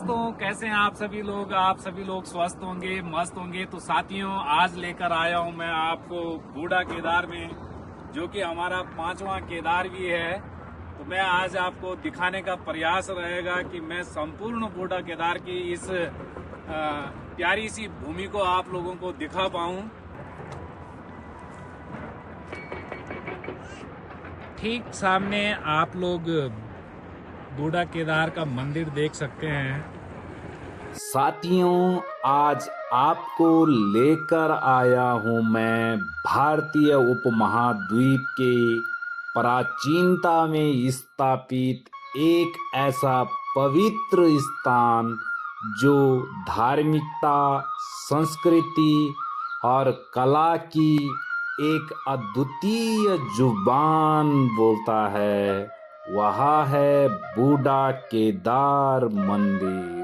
दोस्तों, कैसे हैं आप सभी लोग? आप सभी लोग स्वस्थ होंगे, मस्त होंगे। तो साथियों, आज लेकर आया हूं मैं आपको बूढ़ा केदार में, जो कि हमारा 5वां केदार भी है। तो मैं आज आपको दिखाने का प्रयास रहेगा कि मैं संपूर्ण बूढ़ा केदार की इस प्यारी सी भूमि को आप लोगों को दिखा पाऊं। ठीक सामने आप लोग बूढ़ा केदार का मंदिर देख सकते हैं। साथियों, आज आपको लेकर आया हूं मैं भारतीय उपमहाद्वीप के प्राचीनता में स्थापित एक ऐसा पवित्र स्थान जो धार्मिकता, संस्कृति और कला की एक अद्वितीय जुबान बोलता है। वह है बूढ़ा केदार मंदिर।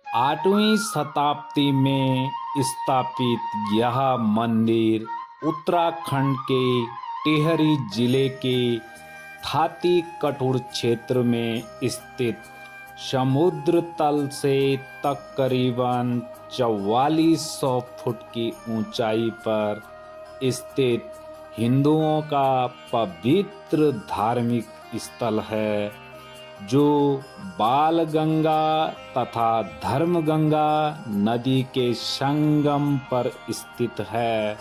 आठवीं शताब्दी में स्थापित यह मंदिर उत्तराखंड के टिहरी जिले के थाती कठुर क्षेत्र में स्थित समुद्र तल से तकरीबन 4400 फुट की ऊंचाई पर स्थित हिंदुओं का पवित्र धार्मिक स्थल है, जो बालगंगा तथा धर्मगंगा नदी के संगम पर स्थित है।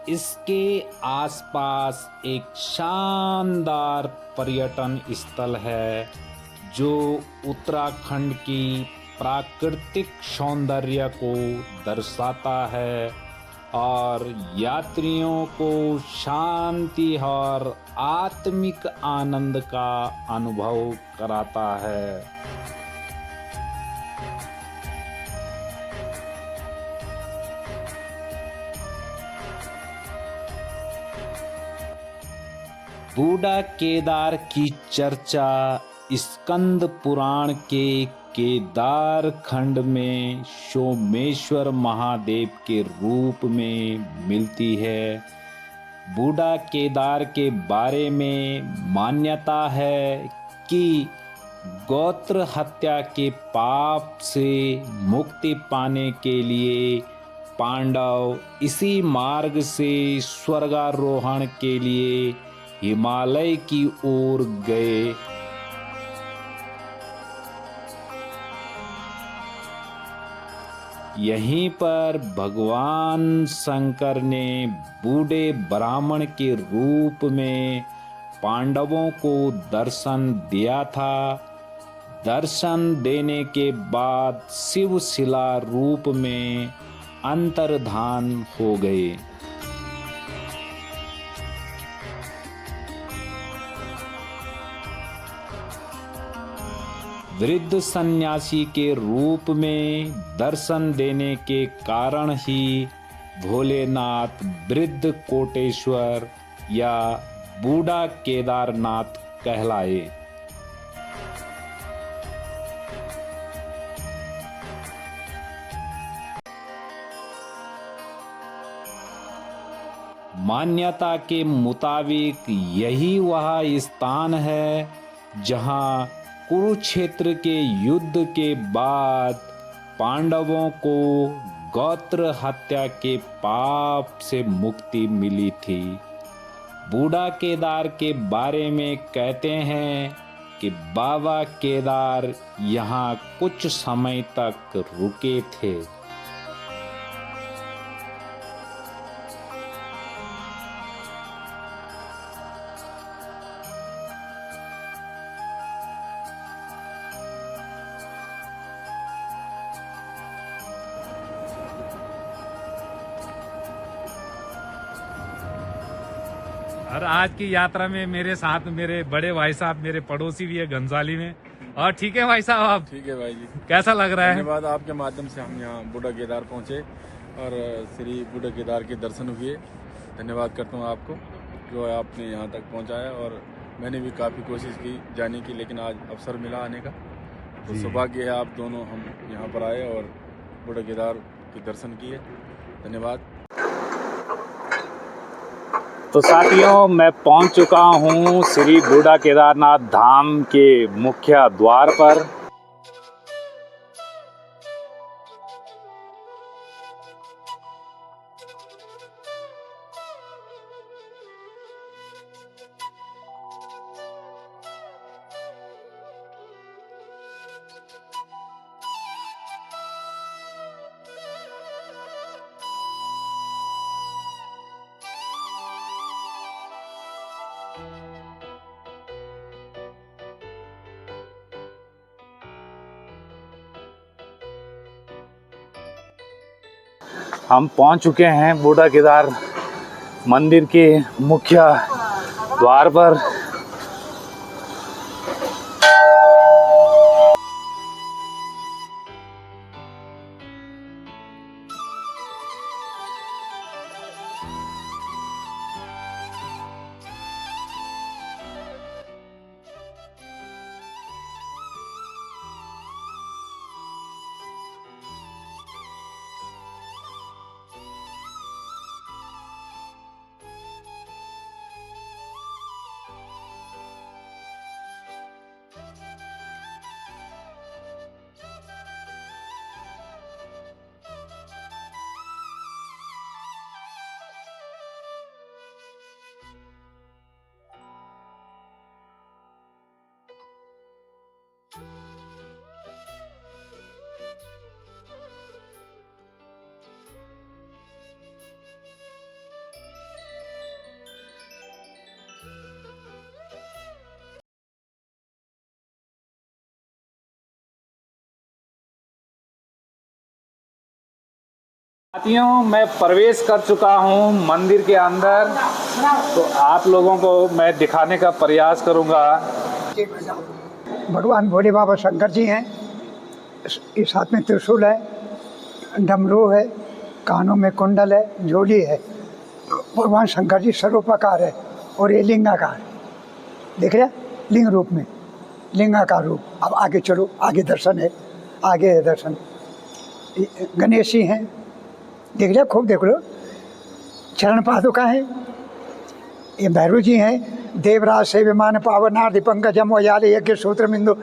इसके आसपास एक शानदार पर्यटन स्थल है, जो उत्तराखंड की प्राकृतिक सौंदर्य को दर्शाता है और यात्रियों को शांति और आत्मिक आनंद का अनुभव कराता है। बूढ़ा केदार की चर्चा स्कंद पुराण के केदार खंड में सोमेश्वर महादेव के रूप में मिलती है। बूढ़ा केदार के बारे में मान्यता है कि गोत्र हत्या के पाप से मुक्ति पाने के लिए पांडव इसी मार्ग से स्वर्गारोहण के लिए हिमालय की ओर गए। यहीं पर भगवान शंकर ने बूढ़े ब्राह्मण के रूप में पांडवों को दर्शन दिया था। दर्शन देने के बाद शिव शिला रूप में अंतर्धान हो गए। वृद्ध सन्यासी के रूप में दर्शन देने के कारण ही भोलेनाथ वृद्ध कोटेश्वर या बूढ़ा केदारनाथ कहलाए। मान्यता के मुताबिक यही वह स्थान है जहां कुरुक्षेत्र के युद्ध के बाद पांडवों को गोत्र हत्या के पाप से मुक्ति मिली थी। बूढ़ा केदार के बारे में कहते हैं कि बाबा केदार यहाँ कुछ समय तक रुके थे। और आज की यात्रा में मेरे साथ मेरे बड़े भाई साहब, मेरे पड़ोसी भी है घनसाली में। और ठीक है भाई साहब, आप? ठीक है भाई जी। कैसा लग रहा है? धन्यवाद, आपके माध्यम से हम यहाँ बूढ़ा केदार पहुँचे और श्री बूढ़ा केदार के दर्शन हुए। धन्यवाद करता हूँ आपको जो आपने यहाँ तक पहुँचाया और मैंने भी काफ़ी कोशिश की जाने की, लेकिन आज अवसर मिला आने का। तो सौभाग्य है आप दोनों हम यहाँ पर आए और बूढ़ा केदार के दर्शन किए। धन्यवाद। तो साथियों, मैं पहुंच चुका हूं श्री बूढ़ा केदारनाथ धाम के मुख्य द्वार पर। हम पहुंच चुके हैं बूढ़ा केदार मंदिर के मुख्य द्वार पर। साथियों, मैं प्रवेश कर चुका हूं मंदिर के अंदर। तो आप लोगों को मैं दिखाने का प्रयास करूंगा। भगवान भोले बाबा शंकर जी हैं, इस हाथ में त्रिशूल है, डमरू है, कानों में कुंडल है, झोली है। भगवान शंकर जी सर्वोपकार है और ये लिंगाकार, देख रहे लिंग रूप में, लिंगाकार रूप। अब आगे चलो, आगे दर्शन है, आगे है दर्शन। गणेश जी हैं, देख लिया, खूब देख लो। चरण पादुका है, ये भैरव जी हैं। देवराज से विमान पावनार्धि पंकजम वयाल यज्ञ सूत्र बिंदु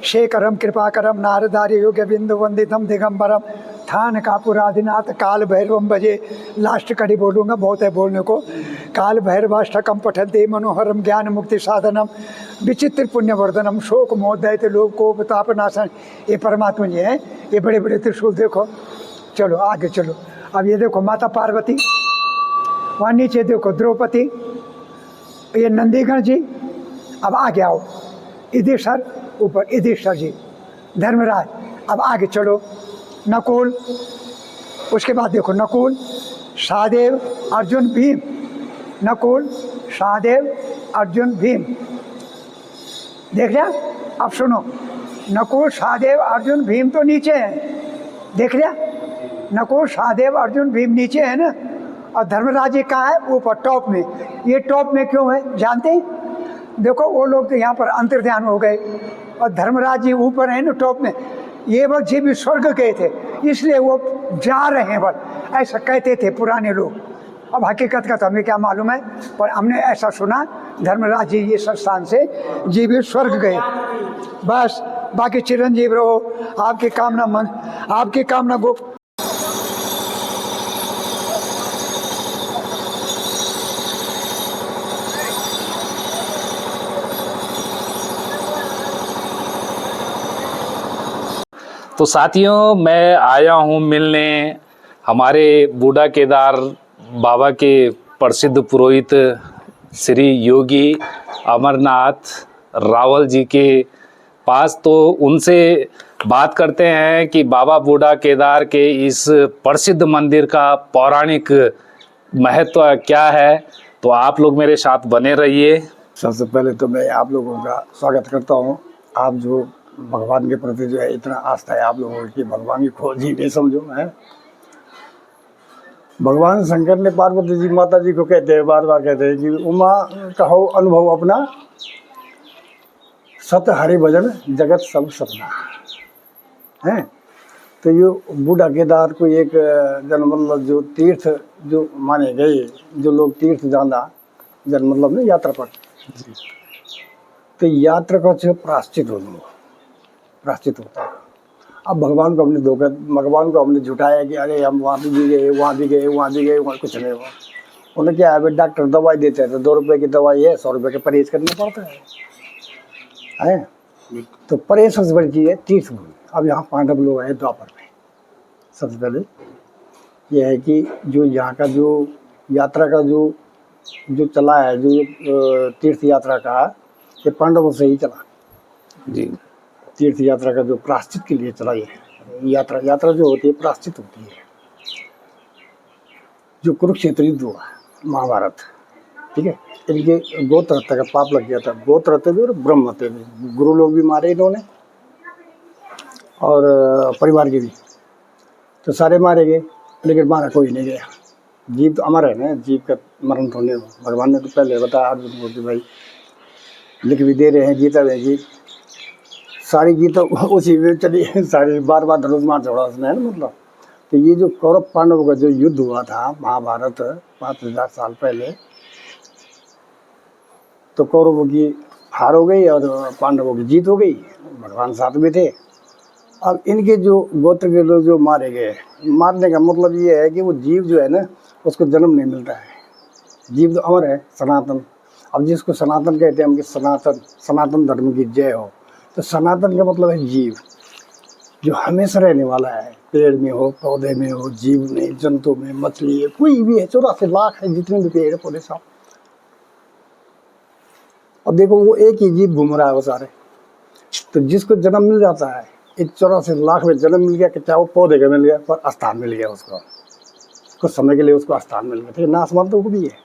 शेखरम कृपाकरम नारदार्य योग्य बिंदु वंदितम दिगंबरम थान कापुराधिनाथ काल भैरवम बजे। लास्ट कड़ी बोलूँगा, बहुत है बोलने को। काल भैरवाष्टकम पठन्ते मनोहरम ज्ञान मुक्ति साधनम विचित्र पुण्यवर्धनम शोक मोदयते लोक कोप तापनाशन। ये परमात्मा जी हैं, ये बड़े बड़े त्रिशूल देखो। चलो आगे चलो। अब ये देखो माता पार्वती, वहाँ नीचे देखो द्रौपदी, ये नंदीगण जी। अब आगे आओ, युधिष्ठिर ऊपर, युधिष्ठिर जी, धर्मराज। अब आगे चलो, नकुल, उसके बाद देखो नकुल, सहदेव, अर्जुन, भीम। नकुल, सहदेव, अर्जुन, भीम, देख लिया। अब सुनो, नकुल, सहदेव, अर्जुन, भीम तो नीचे हैं, देख लिया। नकुल, सहदेव, अर्जुन, भीम नीचे है ना, और धर्मराज जी कहाँ है? ऊपर टॉप में। ये टॉप में क्यों है जानते हैं? देखो वो लोग तो यहाँ पर अंतर्ध्यान हो गए और धर्मराज जी ऊपर है ना टॉप में। ये वक्त जी भी स्वर्ग गए थे, इसलिए वो जा रहे हैं बस, ऐसा कहते थे पुराने लोग। अब हकीकत का तो हमें क्या मालूम है, पर हमने ऐसा सुना धर्मराज जी ये स्थान से जी भी स्वर्ग गए। बस बाकी चिरंजीव रहो, आपकी कामना मन, आपकी कामना गुप्त। तो साथियों, मैं आया हूँ मिलने हमारे बूढ़ा केदार बाबा के प्रसिद्ध पुरोहित श्री योगी अमरनाथ रावल जी के पास। तो उनसे बात करते हैं कि बाबा बूढ़ा केदार के इस प्रसिद्ध मंदिर का पौराणिक महत्व क्या है। तो आप लोग मेरे साथ बने रहिए। सबसे पहले तो मैं आप लोगों का स्वागत करता हूँ। आप जो भगवान के प्रति जो है इतना आस्था है आप लोगों की, भगवान की खोज ही नहीं समझो है। भगवान शंकर ने पार्वती जी माता जी को कहते हैं, बार बार कहते हैं कि उमा कहो अनुभव अपना, सत हरि भजन जगत सब सपना है। तो ये बूढ़ा केदार को एक जन मतलब जो तीर्थ जो माने गए, जो लोग तीर्थ जाना जन मतलब ना यात्रा पर, तो यात्रा का जो प्राश्चित होता है। अब भगवान को हमने धोखा, भगवान को हमने झुठाया कि अरे हम वहाँ भी गए, वहाँ भी गए, वहाँ भी गए, वहाँ कुछ नहीं हुआ। उन्हें क्या है, डॉक्टर दवाई देते हैं तो 2 रुपए की दवाई है, 100 रुपए का परहेज करना पड़ता है। तो परहेज सबसे बड़ी चीज़ है तीर्थ भूमि। अब यहाँ पांडव लोग आए द्वापर में, सबसे पहले यह है कि जो यहाँ का जो यात्रा का जो चला है, जो तीर्थ यात्रा का, ये पांडवों से ही चला जी। तीर्थ यात्रा का जो प्राश्चित के लिए चला, ये यात्रा जो होती है प्राश्चित होती है। जो कुरुक्षेत्र युद्ध हुआ, महाभारत, ठीक है, इनके गोत्र हत्या का पाप लग गया था। गोत्र हत्या भी और ब्रह्म हत्या भी, गुरु लोग भी मारे इन्होंने और परिवार के भी, तो सारे मारे गए, लेकिन मारा कोई नहीं गया। जीव तो अमर है ना, जीव का मरण तो नहीं हुआ। भगवान ने तो पहले बताया अर्जुन को कि भाई लिख भी दे रहे हैं गीता में कि सारी गीता उसी में चली, सारी बार बार धनुष मार छोड़ा उसने, है ना मतलब। तो ये जो कौरव पांडवों का जो युद्ध हुआ था महाभारत 5000 साल पहले, तो कौरवों की हार हो गई और पांडवों की जीत हो गई। भगवान साथ में थे। अब इनके जो गोत्र के लोग जो मारे गए, मारने का मतलब ये है कि वो जीव जो है ना, उसको जन्म नहीं मिलता है। जीव तो अमर है, सनातन। अब जिसको सनातन कहते हैं हम कि सनातन धर्म की जय हो, तो सनातन का मतलब है जीव, जो हमेशा रहने वाला है। पेड़ में हो, पौधे में हो, जीव में, जंतु में, मछली है, कोई भी है, 84 लाख है जितने भी पेड़ पौधे सब। अब देखो वो एक ही जीव घूम रहा है वो सारे। तो जिसको जन्म मिल जाता है, एक 84 लाख में जन्म मिल गया, कि चाहे वो पौधे का मिल गया पर स्थान मिल गया उसको, कुछ समय के लिए उसको स्थान मिल गया। ठीक है, नासमान तो वो भी है।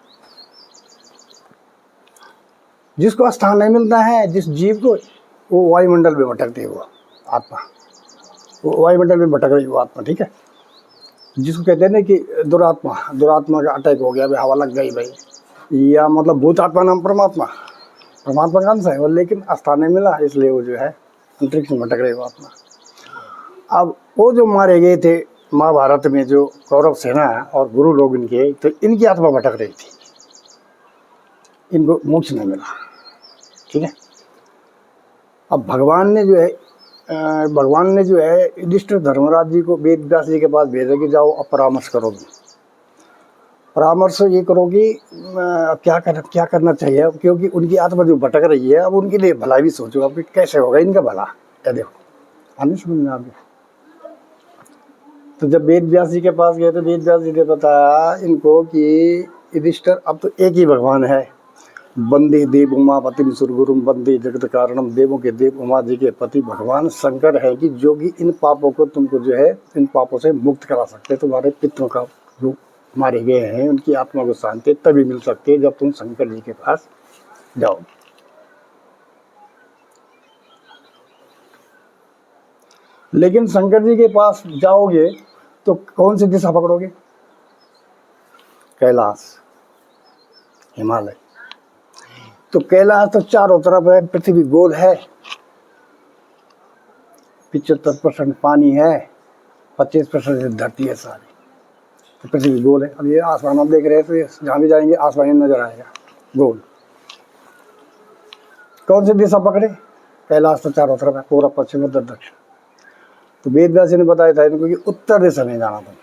जिसको स्थान नहीं मिलता है, जिस जीव को, वो वायुमंडल में भटकती है वो आत्मा, वो वायुमंडल में भटक रही वो आत्मा। ठीक है, जिसको कहते हैं ना कि दुरात्मा का अटैक हो गया, भाई हवा लग गई भाई, या मतलब भूत आत्मा नाम परमात्मा का अंश है वो, लेकिन स्थान नहीं मिला, इसलिए वो जो है अंतरिक्ष में भटक रही वो आत्मा। अब वो जो मारे गए थे महाभारत में, जो कौरव सेना और गुरु लोग इनके, तो इनकी आत्मा भटक रही थी, इनको मोक्ष नहीं मिला। ठीक है, अब भगवान ने जो है युधिष्ठिर धर्मराज जी को वेद व्यास जी के पास भेजा कि जाओ अब परामर्श करो। परामर्श ये करो कि क्या करना चाहिए, क्योंकि उनकी आत्मा जो भटक रही है, अब उनके लिए भला भी सोचो अब कि कैसे होगा इनका भला। क्या देखो आने समझ में आपके। तो जब वेद व्यास जी के पास गए तो वेद व्यास जी ने बताया इनको कि युधिष्ठिर अब तो एक ही भगवान है, वंदे देव उमापतिम सुरगुरुम वंदे जगत कारणम। देवों के देव उमा जी के पति भगवान शंकर है कि जो कि इन पापों को तुमको जो है, इन पापों से मुक्त करा सकते हैं। तुम्हारे पितरों का जो मारे गए हैं उनकी आत्मा को शांति तभी मिल सकती है जब तुम शंकर जी के पास जाओ। लेकिन शंकर जी के पास जाओगे तो कौन सी दिशा पकड़ोगे? कैलाश, हिमालय। तो कैलाश तो चारों तरफ है, पृथ्वी गोल है, 75% पानी है, 25% धरती है सारी, तो पृथ्वी गोल है। अब ये आसमान आप देख रहे हैं, तो जहाँ भी जाएंगे आसमान नजर आएगा गोल। कौन सी दिशा पकड़े? कैलाश तो चारों तरफ है, पूरा पश्चिम उत्तर दक्षिण। तो वेद व्यास ने बताया था इनको कि उत्तर दिशा में जाना था।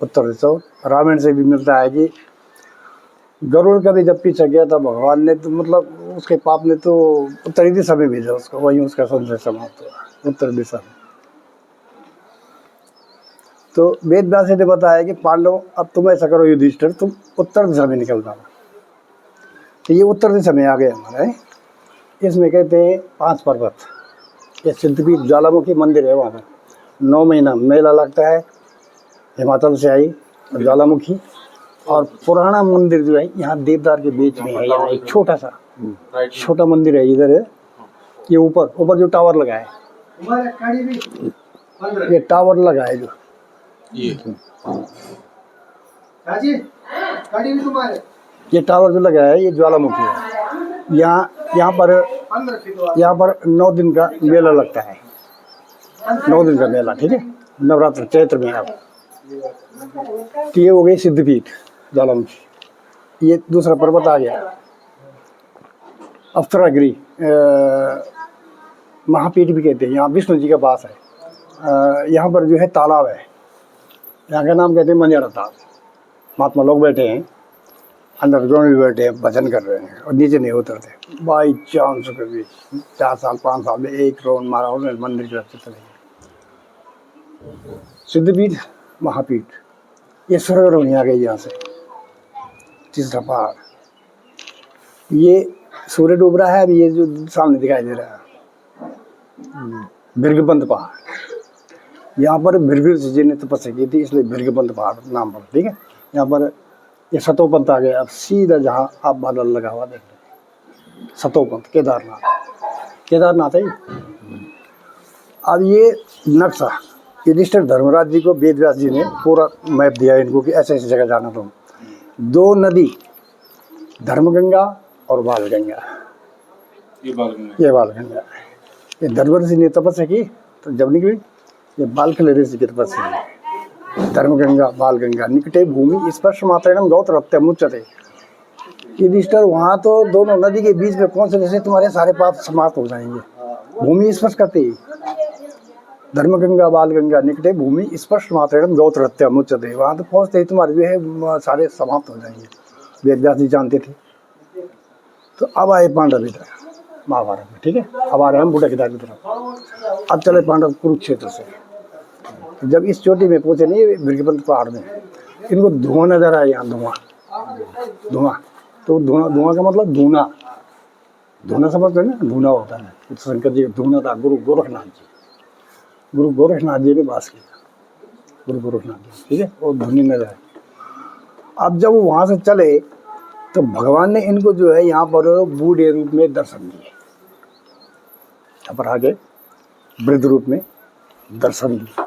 उत्तर दिशा रामायण से भी मिलता है कि गरुड़ का भी जब पीछे गया था भगवान ने, तो मतलब उसके पाप ने तो उत्तरी दिशा में भेजा उसको, वहीं उसका संदेश समाप्त हुआ उत्तर दिशा में। तो वेद व्यास ने बताया कि पांडव अब तुम ऐसा करो युधिष्ठिर, तुम उत्तर दिशा में निकल जाना। तो ये उत्तर दिशा में आ गए हमारे। इसमें कहते हैं 5 पर्वत, ये सिद्धपीठ ज्वालामुखी मंदिर है, वहाँ पर 9 महीना मेला लगता है। हिमाचल से आई ज्वालामुखी, और पुराना मंदिर जो है यहाँ देवदार के बीच में है। यहाँ एक छोटा मंदिर है इधर है, ये ऊपर जो टावर लगा है, ये टावर लगा है जो ये टावर जो लगा है ये ज्वालामुखी है। यहाँ पर 9 दिन का मेला लगता है, 9 दिन का मेला, ठीक है, नवरात्र चैत्र में। आप तो ये हो गई सिद्धपीठ ज्वालामुखी। ये दूसरा पर्वत आ गया अप्सरागिरी, महापीठ भी कहते हैं, यहाँ विष्णु जी के पास है। यहाँ पर जो है तालाब है, यहाँ का नाम कहते हैं मंजारा ताल। महात्मा लोग बैठे हैं, अंडरग्राउंड भी बैठे हैं, भजन कर रहे हैं और नीचे नहीं उतरते। बाई चांस कभी 4 साल 5 साल में एक राउंड मारा और मंदिर की तरफ से चले गए। सिद्धपीठ महापीठ, ये स्वर्ग आ गई यहाँ से। तीसरा पहाड़, ये सूर्य डूब रहा है अभी, ये जो सामने दिखाई दे रहा है भृगुबंध पहाड़। यहाँ पर भृगु जी ने तपस्या की थी, इसलिए भृगुबंध पहाड़ नाम पर, ठीक है। यहाँ पर ये सतोपंथ आ गया। अब सीधा जहाँ आप बादल लगा हुआ देख रहे, सतोपंथ केदारनाथ है। अब ये नक्शा युधिष्ठिर धर्मराज जी को वेद व्यास जी ने पूरा मैप दिया इनको कि ऐसे ऐसी जगह जाना। तुम 2 नदी, धर्मगंगा और बालगंगा, ये बालगंगा। ये धर्मराज जी ने तपस्या की तो जब निकली, ये बालखल ऋषि की तपस्या है। धर्मगंगा बालगंगा निकटे भूमि स्पर्श मात्रेण गौत्र मुच्यते। युधिष्ठिर वहाँ तो दोनों नदी के बीच में पहुँचने से तुम्हारे सारे पाप समाप्त हो जाएंगे। भूमि स्पर्श करते ही धर्मगंगा बालगंगा निकटे भूमि स्पर्श मात्रेण गौत्र मुच्यते। वहाँ तो पहुँचते ही तुम्हारे जो है सारे समाप्त हो जाएंगे। वेद व्यास जी जानते थे। तो अब आए पांडव इधर महाभारत में, ठीक है। अब आ रहे हैं बूढ़ा केदार की तरफ। अब चले पांडव कुरुक्षेत्र से। जब इस चोटी में पहुंचे नहीं भृगुबंध पहाड़ में, इनको धुआं नजर आया। यहाँ धुआं तो धुआं का मतलब धूना समझते हैं ना, धूना होता है। तो शंकर जी का धूना था गुरु गोरखनाथ जी ने वास किया, गुरु गोरखनाथ जी, ठीक है। और धुनी नजर आए। अब जब वो वहाँ से चले तो भगवान ने इनको जो है यहाँ पर बूढ़े रूप में दर्शन दिए। यहाँ पर आगे वृद्ध रूप में दर्शन दिए।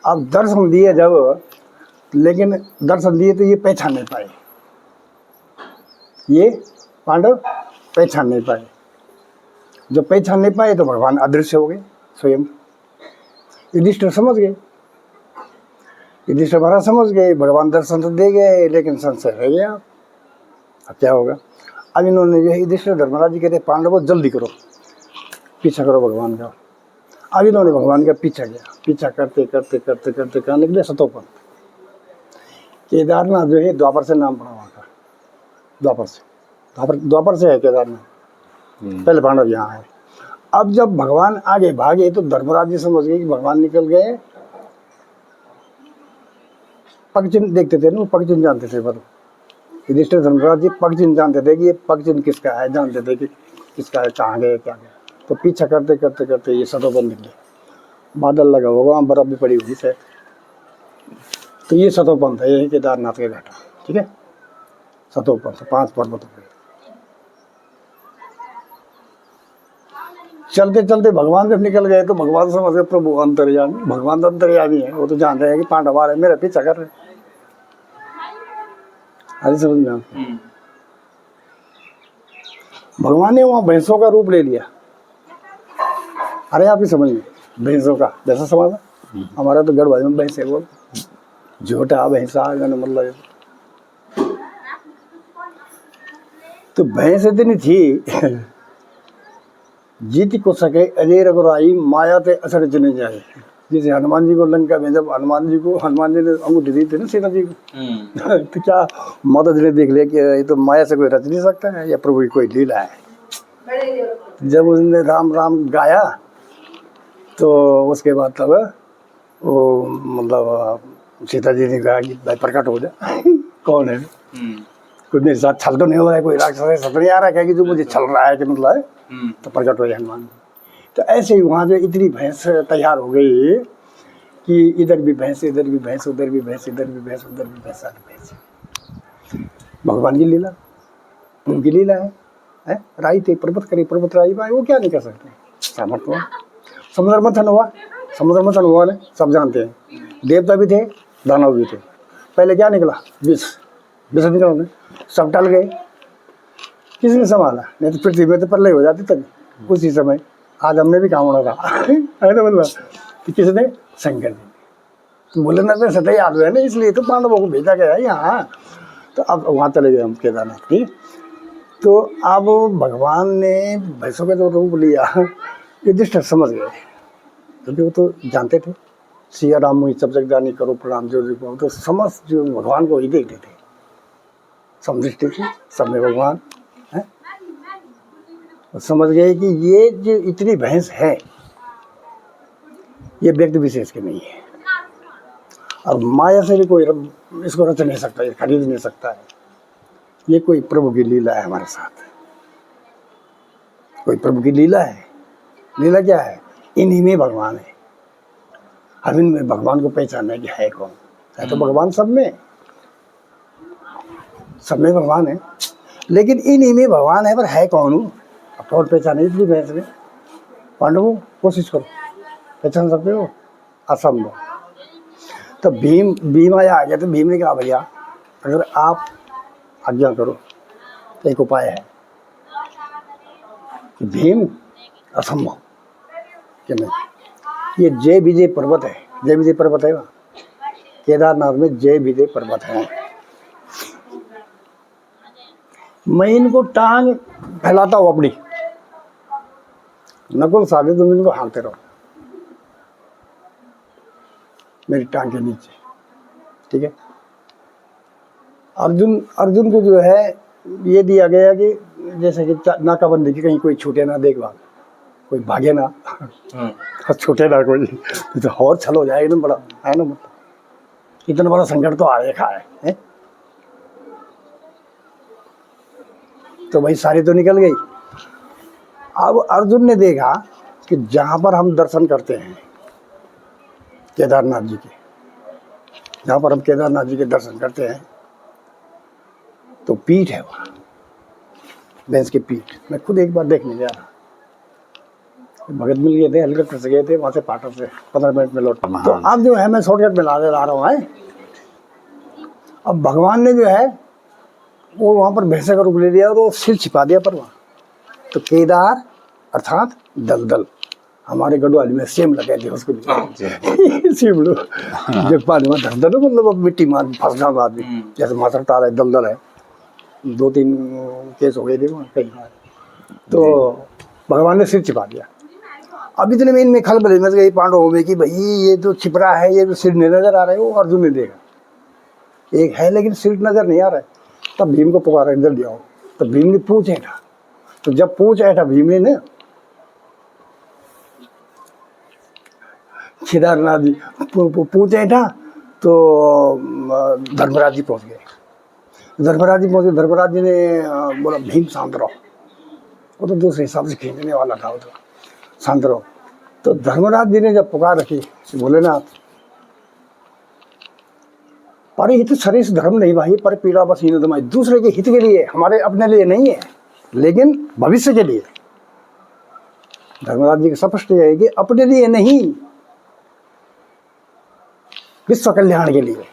अब दर्शन दिए जब, लेकिन दर्शन दिए तो ये पहचान नहीं पाए, ये पांडव पहचान नहीं पाए। जब पहचान नहीं पाए तो भगवान अदृश्य हो गए स्वयं। युधिष्ठिर समझ गए, युधिष्ठिर महाराज समझ गए, भगवान दर्शन तो दे गए लेकिन संशय रह गया। अब क्या होगा? अब इन्होंने जो है युधिष्ठिर धर्मराज जी कहते पांडवों जल्दी करो, पीछा करो भगवान का। अब इन्होंने भगवान का पीछा किया, पीछा करते करते करते करते कहाँ निकले सतोपंथ। केदारनाथ जो है द्वापर से नाम पड़ा वहाँ का, द्वापर से है केदारनाथ। पहले पांडव यहाँ है। अब जब भगवान आगे भागे तो धर्मराज जी समझ गए कि भगवान निकल गए। पगचिन्ह देखते थे ना, वो पगचिन्ह जानते थे। पर युधिष्ठिर धर्मराज जी पगचिन्ह जानते थे कि ये पगचिन्ह किसका है, जानते थे कि किसका है, कहाँ गए क्या गया। तो पीछा करते करते करते ये सतोपंथ निकले। बादल लगा होगा, वहाँ बर्फ भी पड़ी हुई शायद। तो ये सतोपंथ है, यही केदारनाथ के घाटा, ठीक है। सतोपंथ 5 पर्वतों पे चलते चलते भगवान जब निकल गए तो भगवान समझ गए प्रभु अंतर्यामी। भगवान तो अंतर्यामी है, वो तो जान रहे हैं कि पांडव आ रहे मेरा पीछा कर रहे। अरे समझ में भगवान ने वहाँ भैंसों का रूप ले लिया। अरे आप ही समझ में, भैंसों का जैसा समाज हमारा तो गढ़ में भैंस है, बोल झोटा भैंसा मतलब। तो भैंस इतनी थी जीत को सके अजय रघुराई माया ते असर चले जाए। जैसे हनुमान जी को लंका में जब हनुमान जी ने अंगूठी दी थी ना सीता जी को तो क्या माता जी ने देख लिया कि ये तो माया से कोई रच नहीं सकता है, या प्रभु की कोई लीला है। जब उसने राम राम गाया तो उसके बाद तब वो मतलब सीता जी ने कहा कि भाई प्रकट हो जा कौन है। कोई मेरे साथ छल तो नहीं हो रहा है, कोई राक्षस सपने नहीं आ रहा है कि जो मुझे छल रहा है कि मतलब तो प्रकट हो जाए हनुमान। तो ऐसे ही वहाँ जो इतनी भैंस तैयार हो गई कि इधर भी भैंस, इधर भी भैंस, उधर भी भैंस, इधर भी भैंस, उधर भी भैंस, सारी भैंस। भगवान की लीला, उनकी लीला है। राई थे पर्वत करे पर्वत राई पाए, वो क्या नहीं कर सकते। सामर्थ्य हुआ, समुद्र मंथन हुआ ना, सब जानते हैं। देवता भी थे, दानव भी थे। पहले क्या निकला? विष निकला, उन्हें सब टल गए। किसने संभाला? नहीं तो पृथ्वी में तो प्रलय हो जाती तभी उसी समय। आज हमने भी काम होना था है ना, मतलब कि किसने? शंकर जी। तो बोले ना तो सदा याद है ना, इसलिए तो पांडवों को भेजा गया है यहाँ। तो अब वहाँ चले गए हम केदारनाथ। ठीक, तो अब भगवान ने भैंसों का जो रूप लिया, युधिष्ठिर समझ गए, क्योंकि वो तो जानते थे सिया राम मुझे सब जग जानी करो प्रणाम जो जी, तो समस्त जो भगवान को ही देखते थे, समदृष्टि थी सब में भगवान है। तो समझ गए कि ये जो इतनी भैंस है ये व्यक्ति विशेष के नहीं है, और माया से भी कोई इसको रच नहीं सकता, ये खरीद नहीं सकता है। ये कोई प्रभु की लीला है हमारे साथ, कोई प्रभु की लीला है। लीला क्या है? इन्हीं में भगवान है। हम इनमें भगवान को पहचानना कि है कौन है। तो भगवान सब में भगवान है, लेकिन इन्हीं में भगवान है, पर है कौन हूँ अब कौन पहचाने? इसलिए भैंस में पांडवों कोशिश करो, पहचान सकते हो? असंभव। तो भीम आया आ गया। तो भीम ने कहा भैया अगर आप आज्ञा करो तो एक उपाय है कि भीम असंभव कि नहीं, ये जय विजय पर्वत है। जय विजय पर्वत है वहाँ केदारनाथ में, जय विजय पर्वत है। मैं इनको टांग फैलाता हूँ अपनी, नकुल साहब तुम इनको हाँकते रहो मेरी टांग के नीचे, ठीक है। अर्जुन को जो है ये दिया गया कि जैसे कि नाकाबंदी की, कहीं कोई छूटे ना, देखभाल कोई भागे ना, छूटे ना कोई, तो और छल हो जाए एकदम बड़ा है ना। मतलब इतना बड़ा संकट तो आ देखा है? तो भाई सारी तो निकल गई। अब अर्जुन ने देखा कि जहाँ पर हम दर्शन करते हैं केदारनाथ जी के, जहाँ पर हम केदारनाथ जी के दर्शन करते हैं तो पीठ है वहाँ, भैंस की पीठ। मैं खुद एक बार देखने जा रहा, भगत मिल गए थे, हेलीकॉप्टर से गए थे, वहाँ से पाटर से 15 मिनट में लौट। तो अब जो है मैं शॉर्टकट में ला रहा हूँ है। अब भगवान ने जो है वो वहाँ पर भैंसे का रूप ले लिया और वो सिर छिपा दिया पर वहाँ। तो केदार अर्थात दलदल, हमारे गढ़वाली में सेम लगे थे उसको सिमड़ो जब पानी में दलदल, मतलब अब मिट्टी में फंस गया आदमी, जैसे माथर ताल है दलदल है। 2-3 केस हो गए थे वहाँ कई बार। तो भगवान ने सिर छिपा दिया। अब इतने में इनमें खलबली मच गई पांडवों में कि भाई ये तो छिप रहा है, ये तो सिर नहीं नजर आ रहा है। वो अर्जुन ने देखा एक है लेकिन सिर नजर नहीं आ रहा है। तब भीम को पुकारा इधर दिया। तो भीम ने पूछ ऐठा, तो जब पूछ ऐठा भीम ने ना केदारनाथ जी पूछ ऐठा तो धर्मराज जी पहुंच गए। धर्मराज जी पहुंचे, धर्मराज जी ने बोला भीम शांत रहो। वो तो दूसरे हिसाब से खींचने वाला था, वो तो शांत रहो। तो धर्मराज जी ने जब पुकार रखी भोलेनाथ, पर हित सरिस धर्म नहीं भाई, पर पीड़ा बस हीन दमाई। दूसरे के हित के लिए, हमारे अपने लिए नहीं है, लेकिन भविष्य के लिए। धर्मराज जी का स्पष्ट है कि अपने लिए नहीं, विश्व कल्याण के लिए।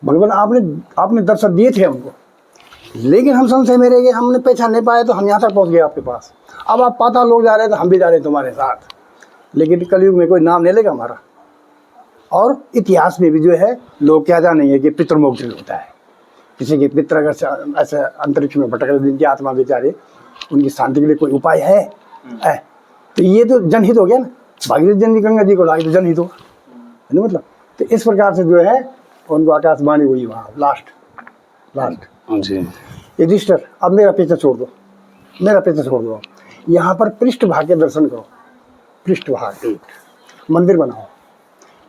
भगवान आपने दर्शन दिए थे हमको, लेकिन हम संशय में रह गए, हमने पहचान नहीं पाया, तो हम यहाँ तक पहुँच गए आपके पास। अब आप पाताल लोग जा रहे हैं तो हम भी जा रहे हैं तुम्हारे साथ, लेकिन कलयुग में कोई नाम नहीं लेगा हमारा। और इतिहास में भी जो है लोग क्या जानेंगे कि पितृमोक्ष होता है। किसी के पितर अगर ऐसे अंतरिक्ष में भटक रहे, जिनकी आत्मा बेचारे, उनकी शांति के लिए कोई उपाय है? तो ये तो जनहित हो गया ना। भागीरथ जी गंगा जी को लाए तो जनहित होगा, है ना। मतलब तो इस प्रकार से जो है उनको आकाशवाणी हुई वहाँ लास्ट जी। युधिष्ठिर अब मेरा पीछा छोड़ दो, मेरा पीछा छोड़ दो। यहाँ पर पृष्ठभाग के दर्शन करो, पृष्ठभाग एक मंदिर बनाओ,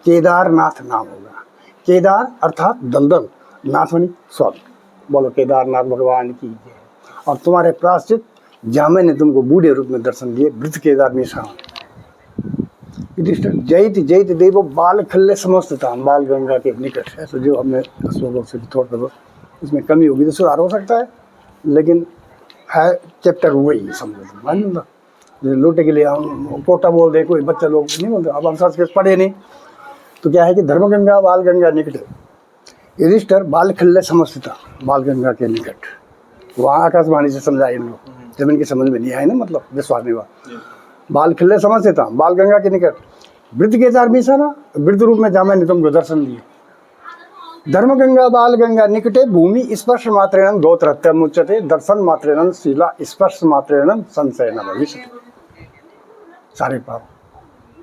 केदारनाथ नाम होगा। केदार अर्थात दलदल, नाथ बनी स्वर्ग। बोलो केदारनाथ भगवान की जय। और तुम्हारे प्राश्चित जहाँ मैंने तुमको बूढ़े रूप में दर्शन दिए, वृद्ध केदार में युधिष्ठिर जयति जयति देवो बाल खल्ले समस्त था, बाल गंगा के निकट है। तो जो हमने श्लोकों से थोड़ा सा इसमें कमी होगी तो सुधार हो सकता है, लेकिन है चैप्टर वही समझो। मान लो लोटे के लिए हम कोटा बोल दे, कोई बच्चा लोग नहीं बोलते। अब हम संस्कृत पढ़े नहीं, तो क्या है कि धर्मगंगा बाल गंगा निकट युधिष्ठिर बाल खिल्ले समझते था बाल गंगा के निकट, वहाँ आकाशवाणी से समझाए इन लोग, जब इनकी समझ में नहीं आए ना, मतलब विश्वास नहीं हुआ। बाल खिल्ले समझते था बाल गंगा के निकट, वृद्ध के चार मीसा ना, वृद्ध रूप में जामे ने तुमको दर्शन दिए। धर्म गंगा बाल गंगा निकटे, भूमि स्पर्श मात्रेण गोत्रहत्या मुच्यते, दर्शन मात्रेण शीला स्पर्श मात्रेण संशय न भविष्यति। सारे पाप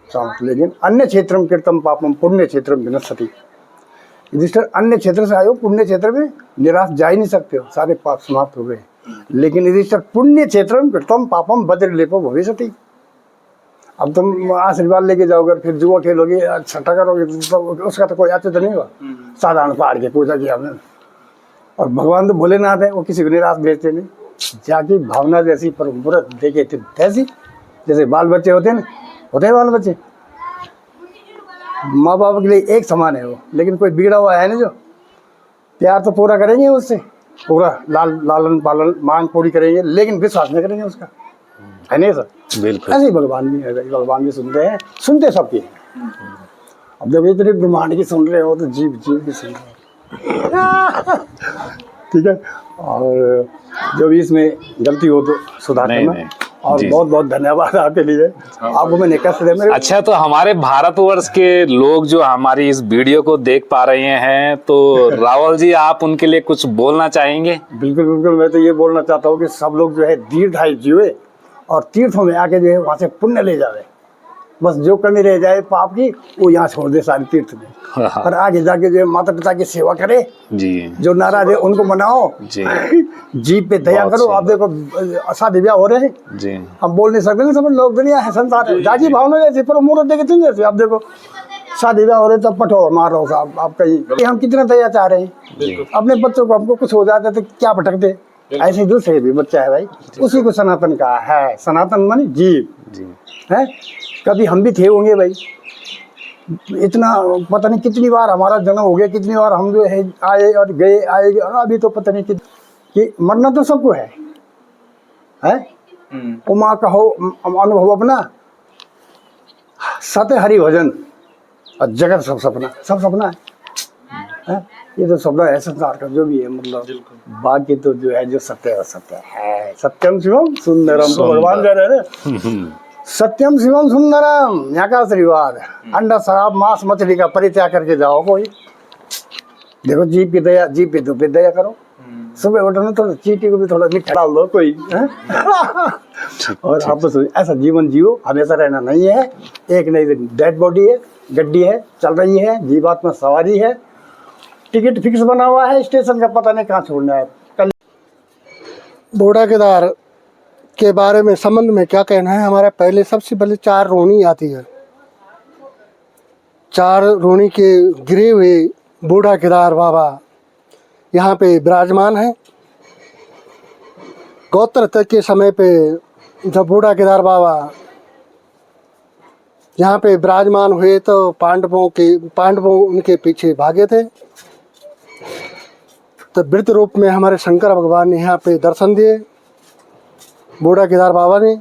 समाप्त, लेकिन अन्य क्षेत्रम कीर्तम पापम पुण्य क्षेत्रम विनश्यति। युधिष्ठिर अन्य क्षेत्र से आए हो, पुण्य क्षेत्र में निराश जा ही नहीं सकते हो, सारे पाप समाप्त हो गए। लेकिन युधिष्ठिर पुण्य क्षेत्रम कीर्तम पापम वज्रलेपो भविष्यति। अब तुम आशीर्वाद लेके जाओगे, फिर जुआ खेलोगे, छठा करोगे, तो उसका तो कोई अर्थ तो नहीं हुआ। साधारण पहाड़ की पूजा किया हमने, और भगवान तो भोलेनाथ है, वो किसी को निराश भेजते नहीं। जाकी भावना जैसी परम्परा देखे थे ऐसी, जैसे बाल बच्चे होते हैं ना, होते हैं बाल बच्चे, माँ बाप के लिए एक समान है वो, लेकिन कोई बिगड़ा हुआ है ना, जो प्यार तो पूरा करेंगे उससे, पूरा लालन पालन मांग पूरी करेंगे, लेकिन विश्वास नहीं करेंगे उसका, है नहीं सर? बिल्कुल। ऐसे ही भगवान भी है, भगवान भी सुनते हैं, सुनते सबकी। अब जब इतने ब्रह्मांड की सुन रहे हो तो जीव की सुन रहे हो। ठीक है, और जो भी इसमें गलती हो तो सुधार करना। और बहुत बहुत धन्यवाद आपके लिए, आपको मैंने कष्ट दिया मेरे। अच्छा, तो हमारे भारतवर्ष के लोग जो हमारी इस वीडियो को देख पा रहे हैं, तो रावल जी आप उनके लिए कुछ बोलना चाहेंगे? बिल्कुल बिल्कुल, मैं तो ये बोलना चाहता हूँ कि सब लोग जो है दीर्घायु जिए और तीर्थों में आके जो है वहाँ से पुण्य ले जावे। बस जो कमी रह जाए पाप की वो यहाँ छोड़ दे सारे तीर्थ में, और आगे जाके जो है माता पिता की सेवा करे जी, जो नाराज है उनको मनाओ जी, जीव पे दया करो। आप देखो शादी ब्याह हो रहे हैं जी, हम बोल नहीं सकते ना, सब लोग दुनिया है, संसार है, जाति भावना जैसे पर मुहूर्त देखे तुम जैसे। आप देखो शादी ब्याह हो रहे तब पटो मारो साहब, आप कहीं हम कितना दया चाह रहे हैं अपने बच्चों को, हमको कुछ हो जाता है तो क्या भटकते, ऐसे दूसरे भी बच्चा है भाई, उसी को सनातन का है। सनातन माने जीव है, कभी हम भी थे होंगे भाई, इतना पता नहीं कितनी बार हमारा जन्म हो गया, कितनी बार हम जो है आए और गए आएंगे, और अभी तो पता नहीं कि मरना तो सबको है? उमा कहो अनुभव अपना, सत्य हरि भजन और जगत सब सपना, सब सपना है। ये तो सपना है संसार का जो भी है, मतलब बाकी तो जो है जो सत्य है सत्य है। सत्यम शिवम सुंदरम, तो भगवान कह रहे हैं सत्यम शिवम सुंदरम, यहाँ का आशीर्वाद। अंडा शराब मांस मछली का परित्याग करके जाओ। कोई देखो जीव की दया, जीव पे तो पे दया करो। सुबह उठो तो चींटी को भी थोड़ा मीठा डाल दो कोई और आप तो ऐसा जीवन जियो, हमेशा रहना नहीं है। एक नहीं डेड बॉडी है, गड्डी है, चल रही है, जीवात्मा सवारी है, टिकट फिक्स बना हुआ है, स्टेशन का पता नहीं कहाँ छोड़ना है। कल बूढ़ा केदार के बारे में संबंध में क्या कहना है हमारा? पहले सबसे पहले 4 रोहिणी आती है, 4 रोहिणी के गिरे हुए बूढ़ा केदार बाबा यहाँ पे विराजमान है। गौत्र तक के समय पे जब बूढ़ा केदार बाबा यहाँ पे विराजमान हुए तो पांडवों उनके पीछे भागे थे। तो वृद्ध रूप में हमारे शंकर भगवान ने यहाँ पे दर्शन दिए। बूढ़ा केदार बाबा ने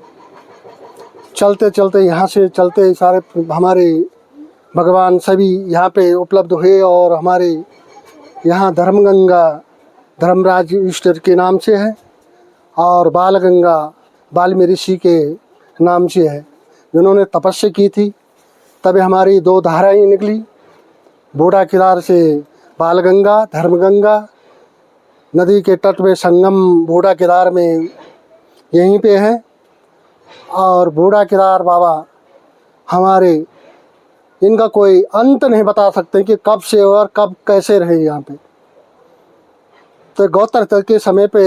चलते चलते यहाँ से चलते सारे हमारे भगवान सभी यहाँ पे उपलब्ध हुए और हमारे यहाँ धर्मगंगा धर्मराज ईश्वर के नाम से है और बालगंगा वाल्मीकि ऋषि के नाम से है, जिन्होंने तपस्या की थी। तभी हमारी 2 धाराएं निकली, बूढ़ा केदार से बालगंगा, धर्मगंगा नदी के तट में संगम बूढ़ा केदार में यहीं पे है। और बूढ़ा केदार बाबा हमारे, इनका कोई अंत नहीं बता सकते कि कब से और कब कैसे रहे यहाँ पे। तो गौत्र के समय पे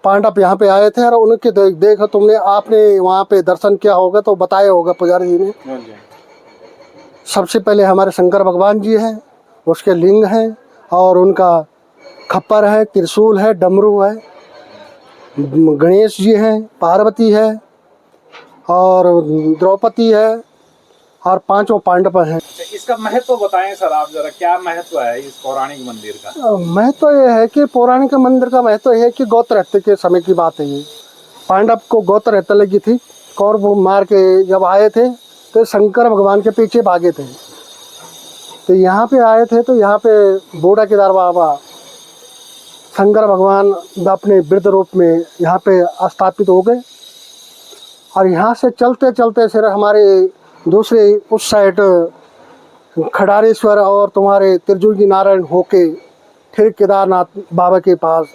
पांडव यहाँ पे आए थे और उनके देखो तुमने, आपने वहाँ पे दर्शन किया होगा तो बताया होगा पुजारी जी ने। सबसे पहले हमारे शंकर भगवान जी हैं, उसके लिंग हैं और उनका खप्पर है, त्रिशूल है, डमरू है, गणेश जी हैं, पार्वती है और द्रौपदी है और 5 पांडव हैं। इसका महत्व बताएं सर आप जरा, क्या महत्व है इस पौराणिक मंदिर का? महत्व ये है कि पौराणिक मंदिर का महत्व है कि गौत्र हत्या के समय की बात है। ये पांडव को गौत्र हत्या लगी थी, कौरव मार के जब आए थे तो शंकर भगवान के पीछे भागे थे। तो यहाँ पे आए थे, तो यहाँ पे बूढ़ा केदार बाबा शंकर भगवान अपने वृद्ध रूप में यहाँ पे स्थापित हो गए। और यहाँ से चलते चलते फिर हमारे दूसरे उस साइड खडारेश्वर और तुम्हारे त्रिजुगी नारायण होके फिर केदारनाथ बाबा के पास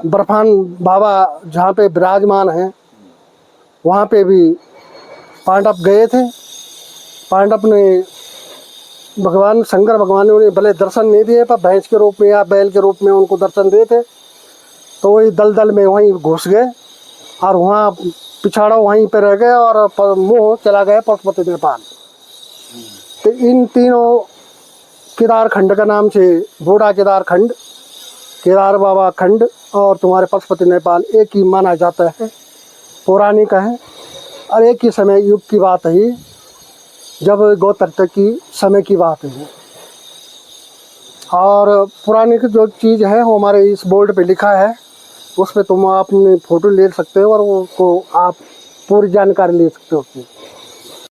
बर्फान बाबा जहाँ पे विराजमान हैं, वहाँ पे भी पांडव गए थे। पांडव ने भगवान शंकर भगवान ने उन्हें भले दर्शन नहीं दिए, पर भैंस के रूप में या बैल के रूप में उनको दर्शन दिए थे। तो वही दलदल में वहीं घुस गए और वहाँ पिछाड़ा वहीं पे रह गए और मुँह चला गया पशुपति नेपाल। तो इन तीनों केदार खंड का नाम से बूढ़ा केदार खंड, केदार बाबा खंड और तुम्हारे पशुपति नेपाल एक ही माना जाता है, पौराणिक है और एक ही समय युग की बात है, जब गौतरता की समय की बात है। और पौराणिक जो चीज़ है वो हमारे इस बोर्ड पे लिखा है, उस पर तुम अपने फ़ोटो ले सकते हो और उसको आप पूरी जानकारी ले सकते हो उसकी।